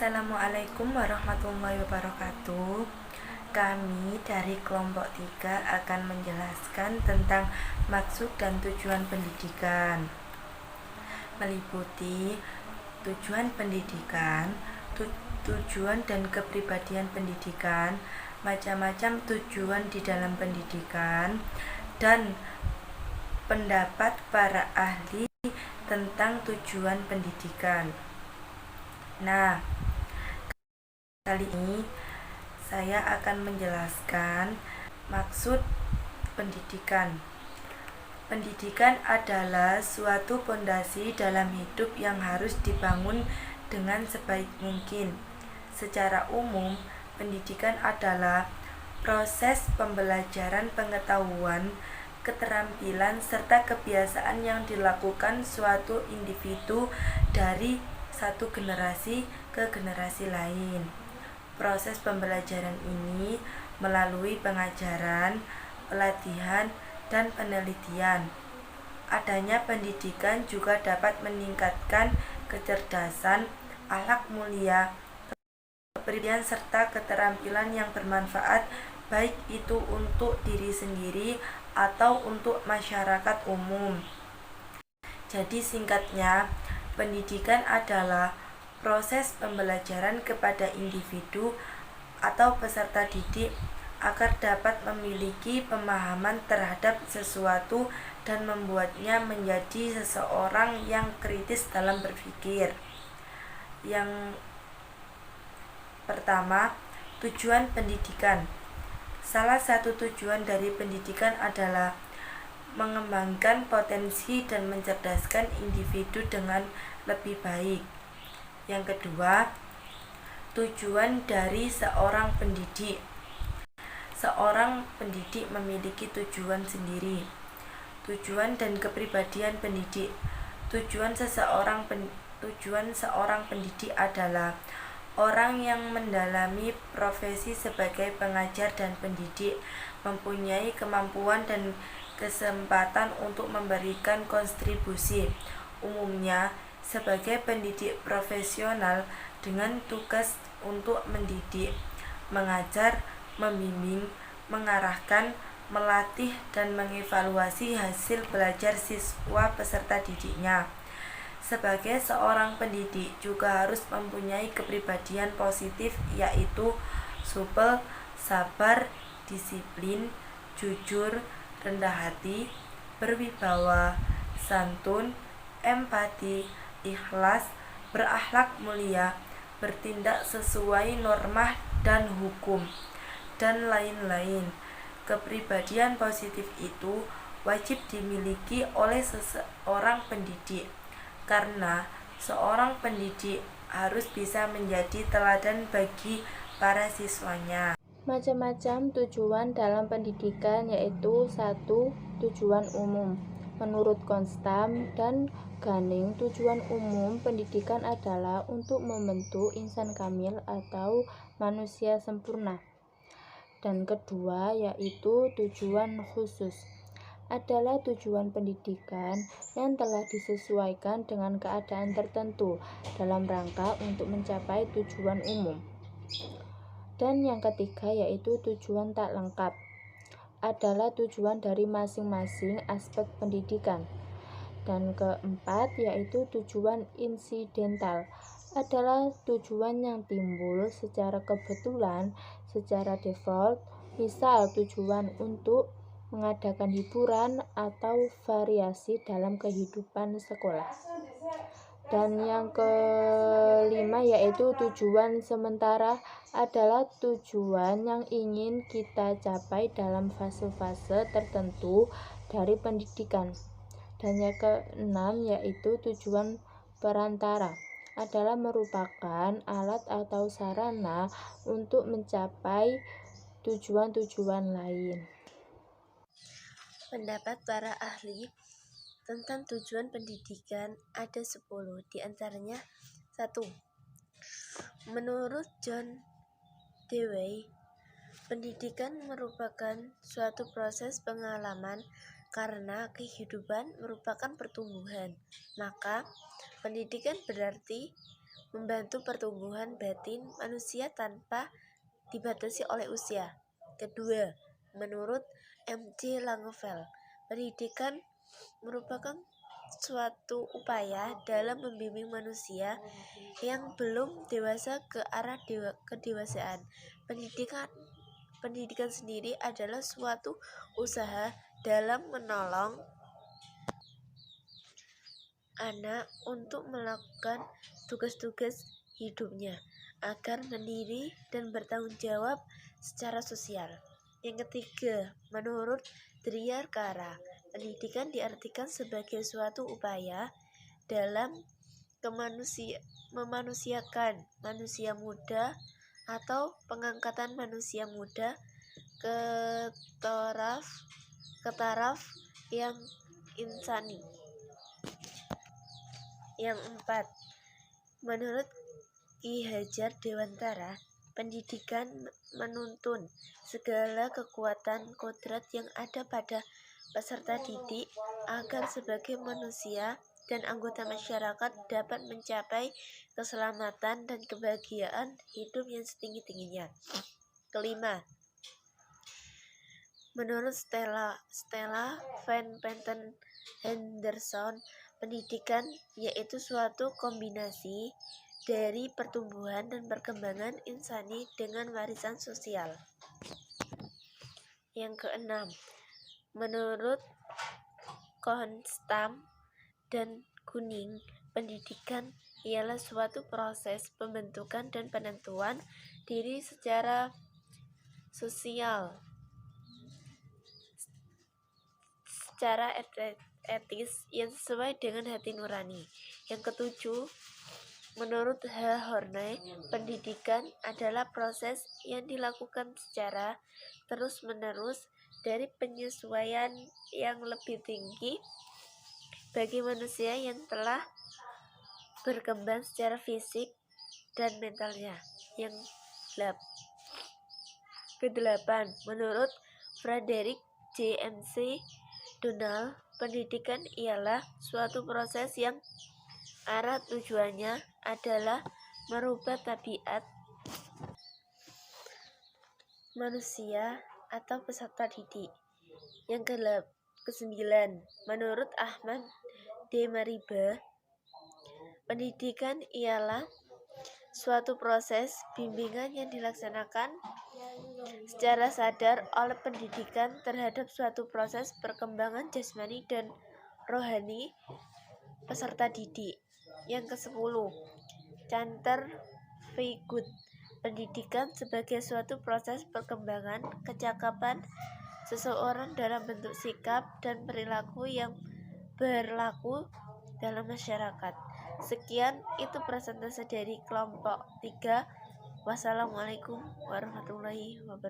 Assalamualaikum warahmatullahi wabarakatuh. Kami dari kelompok 3 akan menjelaskan tentang maksud dan tujuan pendidikan. Meliputi tujuan pendidikan, tujuan dan kepribadian pendidikan, macam-macam tujuan di dalam pendidikan, dan pendapat para ahli tentang tujuan pendidikan. Nah, kali ini saya akan menjelaskan maksud pendidikan. Pendidikan adalah suatu fondasi dalam hidup yang harus dibangun dengan sebaik mungkin. Secara umum, pendidikan adalah proses pembelajaran pengetahuan, keterampilan, serta kebiasaan yang dilakukan suatu individu dari satu generasi ke generasi lain. Proses pembelajaran ini melalui pengajaran, pelatihan, dan penelitian. Adanya pendidikan juga dapat meningkatkan kecerdasan, akhlak mulia, kepribadian, serta keterampilan yang bermanfaat baik itu untuk diri sendiri atau untuk masyarakat umum. Jadi singkatnya, pendidikan adalah proses pembelajaran kepada individu atau peserta didik agar dapat memiliki pemahaman terhadap sesuatu dan membuatnya menjadi seseorang yang kritis dalam berpikir. Yang pertama, tujuan pendidikan. Salah satu tujuan dari pendidikan adalah mengembangkan potensi dan mencerdaskan individu dengan lebih baik. Yang kedua, tujuan dari seorang pendidik. Seorang pendidik memiliki tujuan sendiri. Tujuan dan kepribadian pendidik. Tujuan seorang pendidik adalah orang yang mendalami profesi sebagai pengajar dan pendidik, mempunyai kemampuan dan kesempatan untuk memberikan kontribusi, umumnya sebagai pendidik profesional dengan tugas untuk mendidik, mengajar, membimbing, mengarahkan, melatih, dan mengevaluasi hasil belajar siswa peserta didiknya. Sebagai seorang pendidik juga harus mempunyai kepribadian positif, yaitu supel, sabar, disiplin, jujur, rendah hati, berwibawa, santun, empati, ikhlas, berakhlak mulia, bertindak sesuai norma dan hukum, dan lain-lain. Kepribadian positif itu wajib dimiliki oleh seorang pendidik, karena seorang pendidik harus bisa menjadi teladan bagi para siswanya. Macam-macam tujuan dalam pendidikan, yaitu 1. Tujuan umum. Menurut Konstam dan Gunning, tujuan umum pendidikan adalah untuk membentuk insan kamil atau manusia sempurna. Dan kedua, yaitu tujuan khusus, adalah tujuan pendidikan yang telah disesuaikan dengan keadaan tertentu dalam rangka untuk mencapai tujuan umum. Dan yang ketiga, yaitu tujuan tak lengkap, adalah tujuan dari masing-masing aspek pendidikan. Dan keempat, yaitu tujuan insidental, adalah tujuan yang timbul secara kebetulan, secara default, misal tujuan untuk mengadakan hiburan atau variasi dalam kehidupan sekolah. Dan yang kelima, yaitu tujuan sementara, adalah tujuan yang ingin kita capai dalam fase-fase tertentu dari pendidikan. Dan yang keenam, yaitu tujuan perantara, adalah merupakan alat atau sarana untuk mencapai tujuan-tujuan lain. Pendapat para ahli tentang tujuan pendidikan ada 10, diantaranya 1. Menurut John Dewey, pendidikan merupakan suatu proses pengalaman karena kehidupan merupakan pertumbuhan. Maka, pendidikan berarti membantu pertumbuhan batin manusia tanpa dibatasi oleh usia. Kedua, menurut M.C. Langevel, pendidikan merupakan suatu upaya dalam membimbing manusia yang belum dewasa ke arah kedewasaan. Pendidikan sendiri adalah suatu usaha dalam menolong anak untuk melakukan tugas-tugas hidupnya agar mandiri dan bertanggung jawab secara sosial. Yang ketiga, menurut Driyarkara, pendidikan diartikan sebagai suatu upaya dalam memanusiakan manusia muda atau pengangkatan manusia muda ke taraf yang insani. Yang empat, menurut Ki Hajar Dewantara, pendidikan menuntun segala kekuatan kodrat yang ada pada peserta didik agar sebagai manusia dan anggota masyarakat dapat mencapai keselamatan dan kebahagiaan hidup yang setinggi-tingginya. Kelima, menurut Stella Van Patten Henderson, pendidikan yaitu suatu kombinasi dari pertumbuhan dan perkembangan insani dengan warisan sosial. Yang keenam, menurut Konstam dan Kuning, pendidikan ialah suatu proses pembentukan dan penentuan diri secara sosial, secara etis yang sesuai dengan hati nurani. Yang ketujuh, menurut H. Horney, pendidikan adalah proses yang dilakukan secara terus-menerus dari penyesuaian yang lebih tinggi bagi manusia yang telah berkembang secara fisik dan mentalnya. Yang kedelapan, menurut Frederick J. MC Donald, pendidikan ialah suatu proses yang arah tujuannya adalah merubah tabiat manusia atau peserta didik. Yang kesembilan, menurut Ahmad D. Mariba, pendidikan ialah suatu proses bimbingan yang dilaksanakan secara sadar oleh pendidikan terhadap suatu proses perkembangan jasmani dan rohani peserta didik. Yang ke-10, Cantervig, pendidikan sebagai suatu proses perkembangan kecakapan seseorang dalam bentuk sikap dan perilaku yang berlaku dalam masyarakat. Sekian, itu presentase dari kelompok 3. Wassalamualaikum warahmatullahi wabarakatuh.